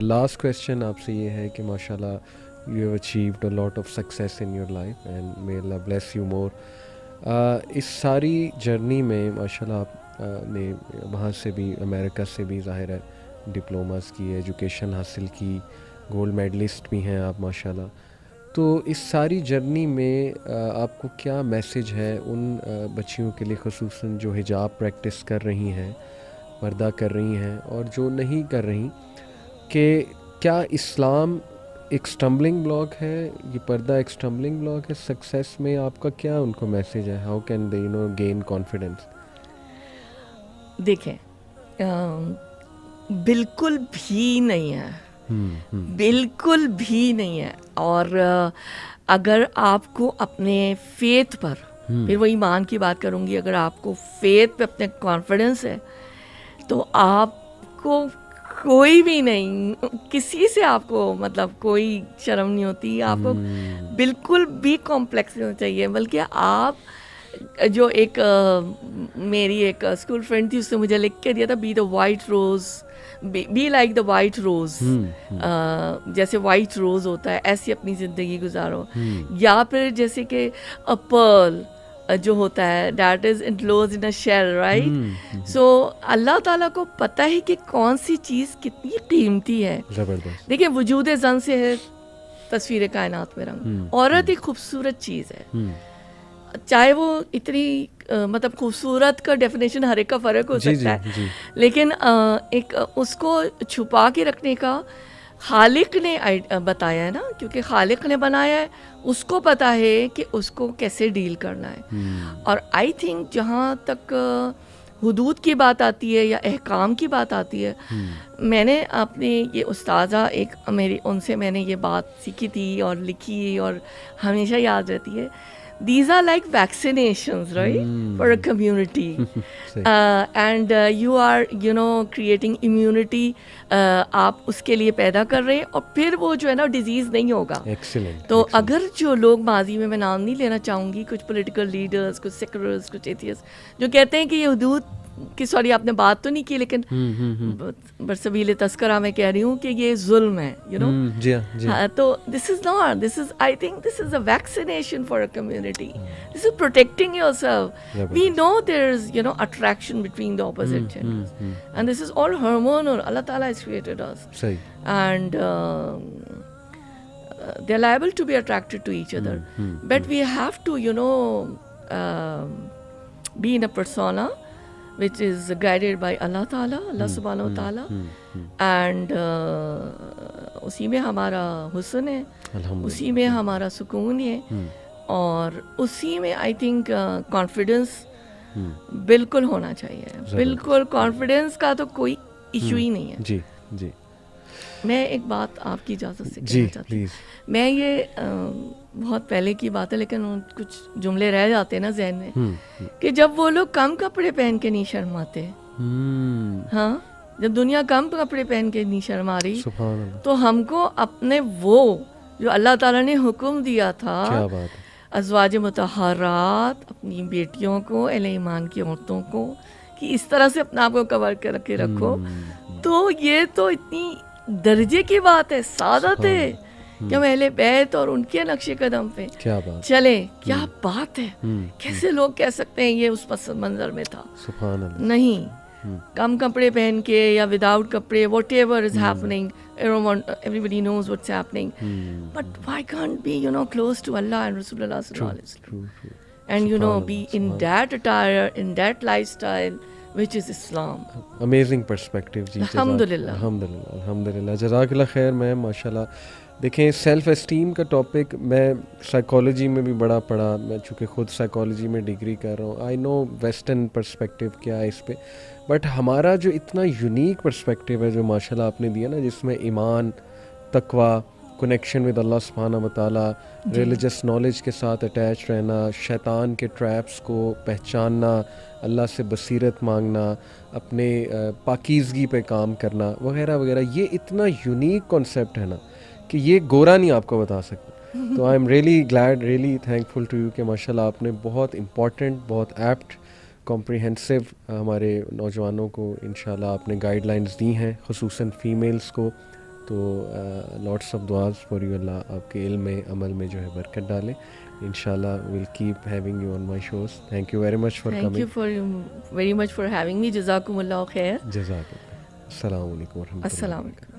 Last question آپ سے یہ ہے کہ ماشاء اللہ you have achieved a lot of success in your life and may اللہ بلیس یو مور. اس ساری جرنی میں ماشاء اللہ آپ نے وہاں سے بھی امریکہ سے بھی ظاہر ہے ڈپلوماز کی ایجوکیشن حاصل کی, گولڈ میڈلسٹ بھی ہیں آپ ماشاء اللہ. تو اس ساری جرنی میں آپ کو کیا میسیج ہے ان بچیوں کے لیے خصوصاً جو حجاب پریکٹس کر رہی ہیں, پردہ کر رہی ہیں, اور جو نہیں کر رہی, کہ کیا اسلام ایک اسٹمبلنگ بلاک ہے, یہ پردہ ایک اسٹمبلنگ بلاک ہے سکسیس میں؟ آپ کا کیا ان کو میسیج ہے؟ How can they gain confidence? دیکھیں بالکل بھی نہیں ہے, بالکل بھی نہیں ہے. اور اگر آپ کو اپنے فیتھ پر, پھر وہ ایمان کی بات کروں گی, اگر آپ کو فیتھ پہ اپنے کانفیڈنس ہے تو آپ کو کوئی بھی نہیں, کسی سے آپ کو مطلب کوئی شرم نہیں ہوتی, آپ کو بالکل بھی کمپلیکس نہیں ہونا چاہیے. بلکہ آپ جو ایک میری ایک اسکول فرینڈ تھی, اس نے مجھے لکھ کے دیا تھا, be the white rose, be like the white rose, جیسے وائٹ روز ہوتا ہے ایسی اپنی زندگی گزارو. یا پھر جیسے کہ پرل جو ہوتا ہے, that is enclose in a shell, right. So اللہ تعالیٰ کو پتہ ہے کہ کون سی چیز کتنی قیمتی ہے. زبردست. دیکھیں وجود زن سے ہے تصویر کائنات میں رنگ. عورت ایک خوبصورت چیز ہے, چاہے وہ اتنی مطلب خوبصورت کا ڈیفینیشن ہر ایک کا فرق ہو سکتا ہے, لیکن ایک اس کو چھپا کے رکھنے کا خالق نے بتایا ہے نا, کیونکہ خالق نے بنایا ہے, اس کو پتہ ہے کہ اس کو کیسے ڈیل کرنا ہے. اور آئی تھنک جہاں تک حدود کی بات آتی ہے یا احکام کی بات آتی ہے, میں نے اپنے یہ استاذہ ایک میری, ان سے میں نے یہ بات سیکھی تھی اور لکھی اور ہمیشہ یاد رہتی ہے. These are like vaccinations, right, for a community. And you are, creating immunity. آپ اس کے لیے پیدا کر رہے ہیں, اور پھر وہ جو ہے نا ڈیزیز نہیں ہوگا. تو اگر جو لوگ ماضی میں نام نہیں لینا چاہوں گی, کچھ پولیٹیکل لیڈرز, کچھ سیکولرز, کچھ ایتھیسٹ جو کہتے ہیں کہ یہ حدود کی, سوری آپ نے بات تو نہیں کی, لیکن برسبیل تذکرہ میں کہہ رہی ہوں کہ یہ ظلم ہے, تو this is not, this is, I think this is a vaccination for a community. This is protecting yourself. We know there is, attraction between the opposite genders. And this is all hormonal. Allah Ta'ala has created us. And they're liable to be attracted to each other. But we have to, be in a persona which is guided by Allah Ta'ala, Allah Subhanahu Wa Ta'ala. And اسی میں ہمارا حسن ہے, اسی میں ہمارا سکون ہے, اور اسی میں آئی تھنک کانفیڈنس بالکل ہونا چاہیے. بالکل کانفیڈنس کا تو کوئی ایشو ہی نہیں ہے. جی جی. میں ایک بات آپ کی اجازت سے کہنا چاہتی ہوں. میں یہ بہت پہلے کی بات ہے, لیکن کچھ جملے رہ جاتے ہیں نا ذہن میں, کہ جب وہ لوگ کم کپڑے پہن کے نہیں شرماتے, ہاں, جب دنیا کم کپڑے پہن کے نہیں شرما رہی, تو ہم کو اپنے وہ جو اللہ تعالیٰ نے حکم دیا تھا ازواج مطہرات, اپنی بیٹیوں کو, اہل ایمان کی عورتوں کو, کہ اس طرح سے اپنا آپ کو کور کر کے رکھو, تو یہ تو اتنی درجے کی بات ہے, سعادت ہے کہ ہم اہل بیت اور ان کے نقش قدم پہ چلے. کیا بات ہے, کیسے لوگ کہہ سکتے ہیں یہ اس پس منظر میں تھا. نہیں, کم کپڑے پہن کے یا وداؤٹ کپڑے, what ever is happening, everybody knows what's happening, but why can't be, close to Allah and Rasulullah sallallahu alaihi wasallam, and be in that attire, in that lifestyle which is Islam. Amazing perspective جی. الحمدللہ الحمدللہ الحمدللہ. جزاک اللہ خیر میم, ماشاء اللہ. دیکھیں self esteem کا topic میں psychology میں بھی بڑا پڑھا, میں چونکہ خود سائیکالوجی میں ڈگری کر رہا ہوں, آئی نو ویسٹرن پرسپیکٹیو کیا ہے اس پہ, بٹ ہمارا جو اتنا یونیک پرسپیکٹیو ہے جو ماشاء اللہ آپ نے دیا نا, جس میں ایمان, تقویٰ, کنیکشن ود اللہ سبحانہ و تعالیٰ, ریلیجس نالج کے ساتھ اٹیچ رہنا, شیطان کے ٹریپس کو پہچاننا, اللہ سے بصیرت مانگنا, اپنے پاکیزگی پہ کام کرنا وغیرہ وغیرہ, یہ اتنا یونیک کانسیپٹ ہے نا کہ یہ گورا نہیں آپ کو بتا سکتا. تو I am really glad, really thankful to you کہ ماشاء اللہ آپ نے بہت امپورٹنٹ, بہت ایپٹ, کمپریہنسو ہمارے نوجوانوں کو انشاءاللہ آپ نے گائیڈ لائنز دی ہیں, خصوصاً فیمیلز کو. تو لاٹس آف دعاز فار یو. اللہ آپ کے علم میں عمل میں جو ہے برکت ڈالے. انشاءاللہ we'll keep having you on my shows. Thank you very much for coming. Thank you very much for having me. جزاکم اللہ خیر. جزاک اللہ. السلام علیکم ورحمۃ اللہ. السلام علیکم.